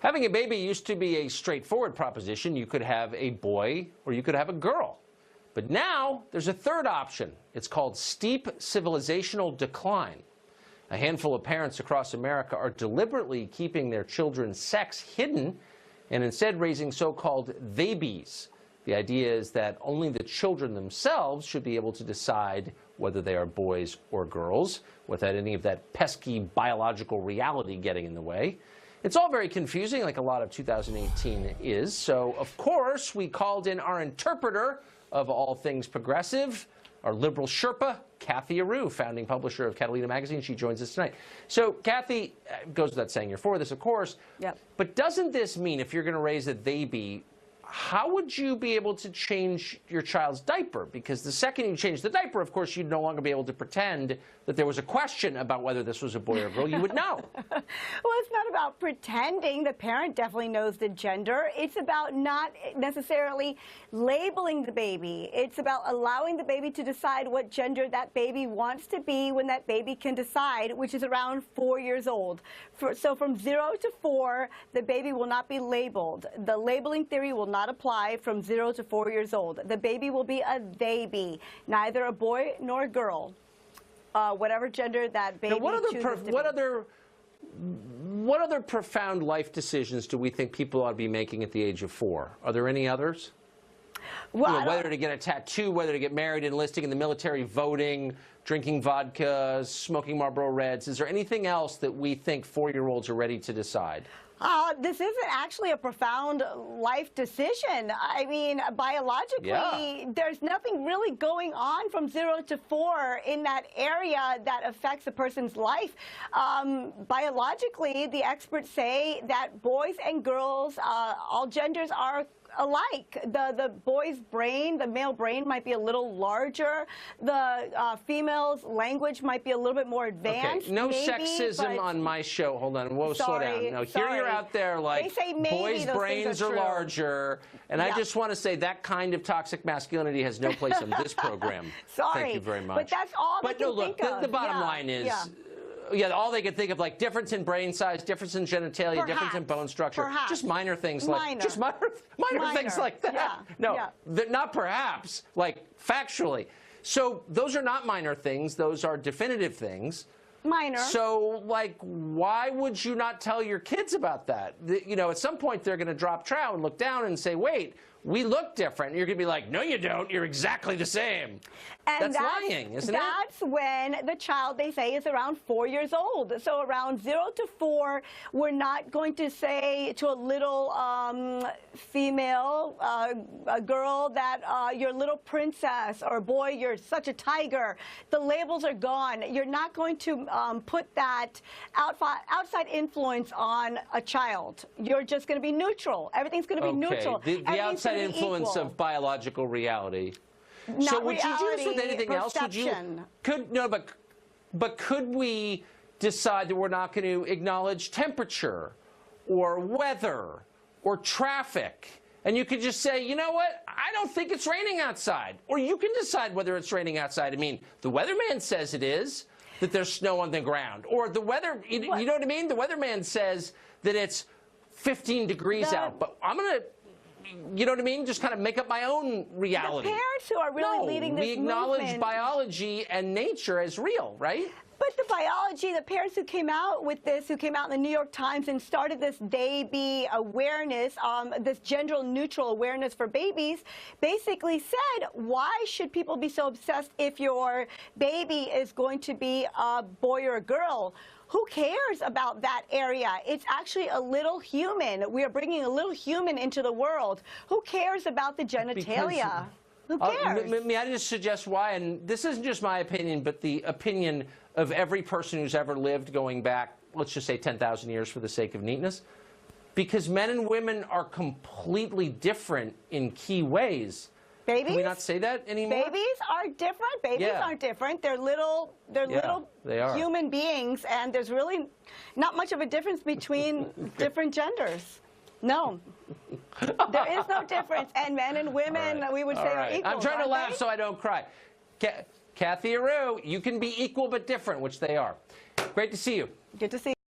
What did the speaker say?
Having a baby used to be a straightforward proposition. You could have a boy or you could have a girl. But now there's a third option. It's called steep civilizational decline. A handful of parents across America are deliberately keeping their children's sex hidden and instead raising so-called Theybies. The idea is that only the children themselves should be able to decide whether they are boys or girls, without any of that pesky biological reality getting in the way. It's all very confusing, like a lot of 2018 is. So, of course, we called in our interpreter of all things progressive, our liberal Sherpa, Kathy Aru, founding publisher of Catalina Magazine. She joins us tonight. So, Kathy, goes without saying you're for this, of course. Yep. But doesn't this mean if you're going to raise a Theyby, how would you be able to change your child's diaper? Because the second you change the diaper, of course, you'd no longer be able to pretend that there was a question about whether this was a boy or a girl. You would know. Well, it's not about pretending. The parent definitely knows the gender. It's about not necessarily labeling the baby. It's about allowing the baby to decide what gender that baby wants to be when that baby can decide, which is around 4 years old. So from 0 to 4, the baby will not be labeled. The labeling theory will not apply from 0 to 4 years old. The baby will be a theyby, neither a boy nor a girl. Whatever gender that baby chooses to be. What other profound life decisions do we think people ought to be making at the age of 4? Are there any others? Well, whether to get a tattoo, whether to get married, enlisting in the military, voting, drinking vodka, smoking Marlboro Reds. Is there anything else that we think 4-year-olds are ready to decide? This isn't actually a profound life decision. I mean, biologically, there's nothing really going on from 0 to 4 in that area that affects a person's life. Biologically, the experts say that boys and girls, all genders are alike. The boy's brain, the male brain, might be a little larger. The female's language might be a little bit more advanced. Okay. No maybe, sexism on my show. Hold on. Whoa, slow down. No, here you're out there like boys' brains are larger. And I just want to say that kind of toxic masculinity has no place on this program. Sorry. Thank you very much. But that's all they can think of. The bottom line is, all they could think of, like difference in brain size, difference in genitalia, difference in bone structure, just minor things like minor things like that. Not perhaps, like factually. So those are not minor things; those are definitive things. Minor. So, like, why would you not tell your kids about that? At some point they're going to drop trow and look down and say, "Wait, we look different." And you're going to be like, "No, you don't. You're exactly the same." And that's lying, isn't it? That's when the child, they say, is around 4 years old. So around 0 to 4, we're not going to say to a little female, a girl, that you're a little princess, or boy, you're such a tiger. The labels are gone. You're not going to put that outside influence on a child. You're just going to be neutral. Everything's going to be neutral. The outside influence of biological reality. So would you do this with anything else? But could we decide that we're not going to acknowledge temperature or weather or traffic? And you could just say, you know what, I don't think it's raining outside. Or you can decide whether it's raining outside. I mean, the weatherman says it is, that there's snow on the ground. Or the weather, you know what I mean? The weatherman says that it's 15 degrees out. But I'm going to, you know what I mean? Just kind of make up my own reality. The parents who are really leading this movement. We acknowledge biology and nature as real, right? But the biology, the parents who came out with this, who came out in the New York Times and started this Theyby awareness, this gender-neutral awareness for babies, basically said, why should people be so obsessed if your baby is going to be a boy or a girl? Who cares about that area? It's actually a little human. We are bringing a little human into the world. Who cares about the genitalia? Who cares? May I just suggest why? And this isn't just my opinion, but the opinion of every person who's ever lived going back, let's just say 10,000 years for the sake of neatness. Because men and women are completely different in key ways. Babies? Can we not say that anymore? Babies are different. Babies aren't different. They're little human beings, and there's really not much of a difference between different genders. No. There is no difference. And men and women, we would say, are equal. I'm trying to laugh so I don't cry. Kathy Aru, you can be equal but different, which they are. Great to see you. Good to see you.